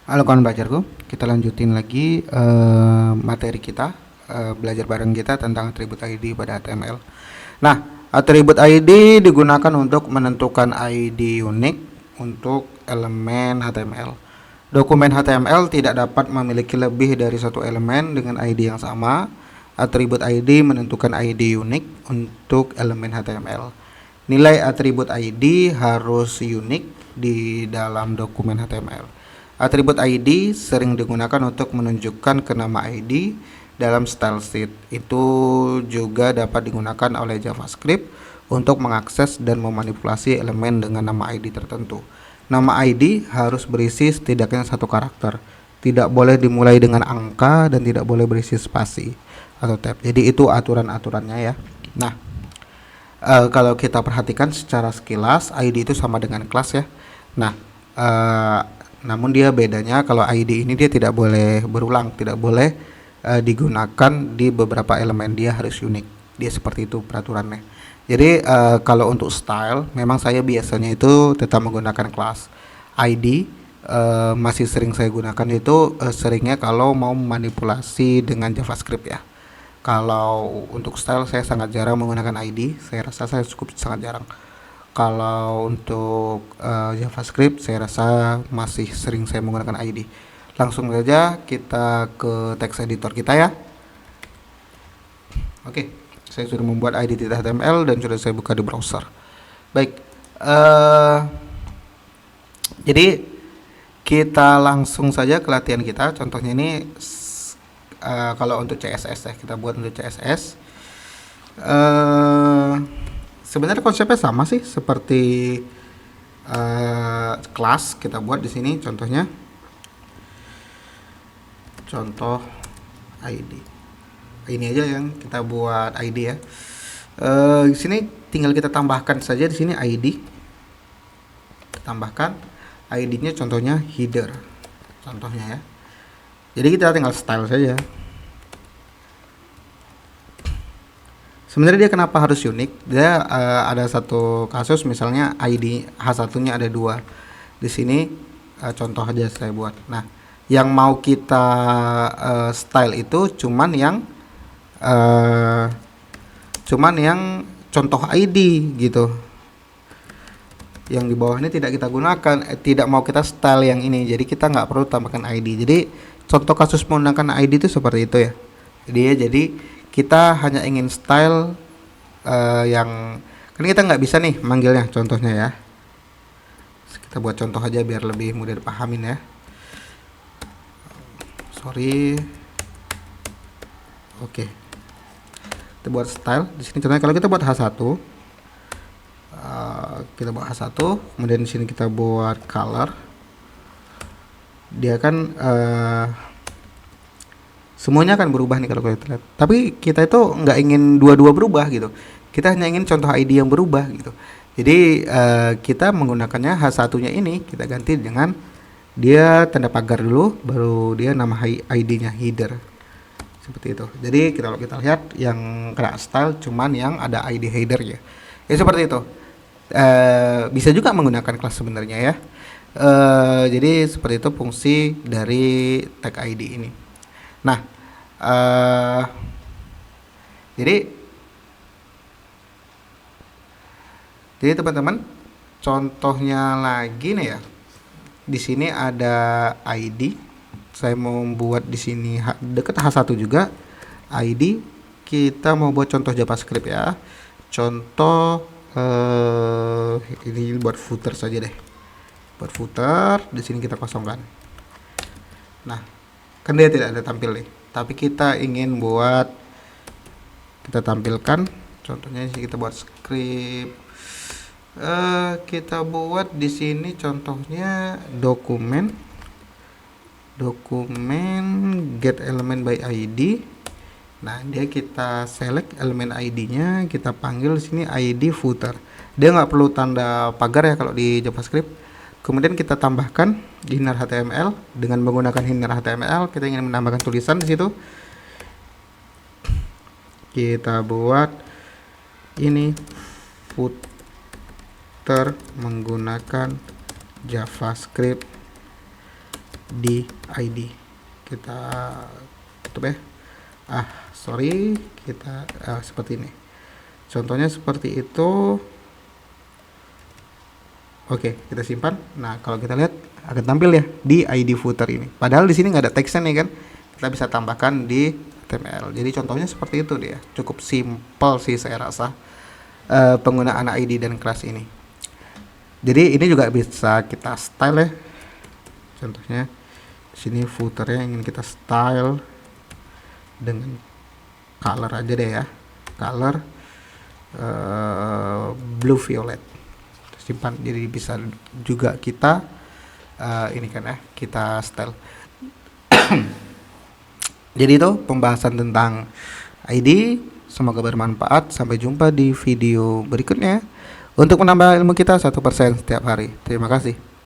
Halo kawan belajarku, kita lanjutin lagi materi kita, belajar bareng kita tentang atribut ID pada HTML. Nah, atribut ID digunakan untuk menentukan ID unik untuk elemen HTML. Dokumen HTML tidak dapat memiliki lebih dari satu elemen dengan ID yang sama. Atribut ID menentukan ID unik untuk elemen HTML. Nilai atribut ID harus unik di dalam dokumen HTML. Atribut ID sering digunakan untuk menunjukkan ke nama ID dalam style sheet. Itu juga dapat digunakan oleh JavaScript untuk mengakses dan memanipulasi elemen dengan nama ID tertentu. Nama ID harus berisi setidaknya satu karakter. Tidak boleh dimulai dengan angka dan tidak boleh berisi spasi atau tab. Jadi itu aturan-aturannya ya. Nah, kalau kita perhatikan secara sekilas ID itu sama dengan kelas ya. Nah, namun dia bedanya kalau ID ini dia tidak boleh berulang, tidak boleh digunakan di beberapa elemen, dia harus unik. Dia seperti itu peraturannya. Jadi kalau untuk style memang saya biasanya itu tetap menggunakan kelas. ID masih sering saya gunakan itu seringnya kalau mau manipulasi dengan JavaScript ya. Kalau untuk style saya sangat jarang menggunakan ID, saya rasa saya cukup sangat jarang. Kalau untuk JavaScript saya rasa masih sering saya menggunakan ID. Langsung saja kita ke text editor kita ya. Oke, saya sudah membuat ID.html dan sudah saya buka di browser. Baik, jadi kita langsung saja ke latihan kita. Contohnya ini kalau untuk CSS ya, kita buat untuk CSS. Sebenarnya konsepnya sama sih seperti kelas. Kita buat di sini contohnya, contoh ID. Ini aja yang kita buat ID ya. Di sini tinggal kita tambahkan saja di sini ID. Tambahkan ID-nya contohnya header. Contohnya ya. Jadi kita tinggal style saja. Sebenarnya dia kenapa harus unik? Dia ada satu kasus misalnya ID H1-nya ada dua. Di sini contoh aja saya buat. Nah, yang mau kita style itu cuman yang contoh ID gitu. Yang di bawah ini tidak kita gunakan, tidak mau kita style yang ini. Jadi kita nggak perlu tambahkan ID. Jadi contoh kasus menggunakan ID itu seperti itu ya. Jadi kita hanya ingin style yang kan kita nggak bisa nih manggilnya contohnya ya. Kita buat contoh aja biar lebih mudah dipahamin ya. Sorry. Oke. Kita buat style di sini contohnya kalau kita buat H1, kita buat H1, kemudian di sini kita buat color. Dia kan semuanya akan berubah nih kalau kita lihat. Tapi kita itu nggak ingin dua-dua berubah gitu. Kita hanya ingin contoh ID yang berubah gitu. Jadi kita menggunakannya H1-nya ini kita ganti dengan dia tanda pagar dulu, baru dia nama ID-nya header. Seperti itu. Jadi kalau kita lihat yang kena style cuman yang ada ID header-nya. Ya seperti itu. Bisa juga menggunakan kelas sebenarnya ya. Jadi seperti itu fungsi dari tag ID ini. Nah, jadi teman-teman, contohnya lagi nih ya. Di sini ada ID. Saya mau membuat di sini dekat H1 juga ID. Kita mau buat contoh JavaScript ya. Contoh ini buat footer saja deh. Buat footer, di sini kita kosongkan. Nah, kan dia tidak ada tampil nih, tapi kita ingin buat kita tampilkan. Contohnya sih kita buat script. Kita buat di sini contohnya dokumen get element by ID. Nah, dia kita select elemen ID-nya, kita panggil di sini ID footer. Dia nggak perlu tanda pagar ya kalau di JavaScript. Kemudian kita tambahkan di inner HTML dengan menggunakan inner HTML. Kita ingin menambahkan tulisan di situ. Kita buat ini footer menggunakan JavaScript di ID. Kita tutup ya. Sorry, kita seperti ini. Contohnya seperti itu. Oke, kita simpan. Nah, kalau kita lihat akan tampil ya di ID footer ini. Padahal di sini nggak ada teksnya nih kan. Kita bisa tambahkan di HTML. Jadi contohnya seperti itu dia. Cukup simple sih saya rasa penggunaan ID dan class ini. Jadi ini juga bisa kita style ya. Contohnya di sini footernya ingin kita style dengan color aja deh ya. Color blue violet. Simpan. Jadi bisa juga kita ini kan ya, kita style. Jadi itu pembahasan tentang ID. Semoga bermanfaat. Sampai jumpa di video berikutnya untuk menambah ilmu kita 1% setiap hari. Terima kasih.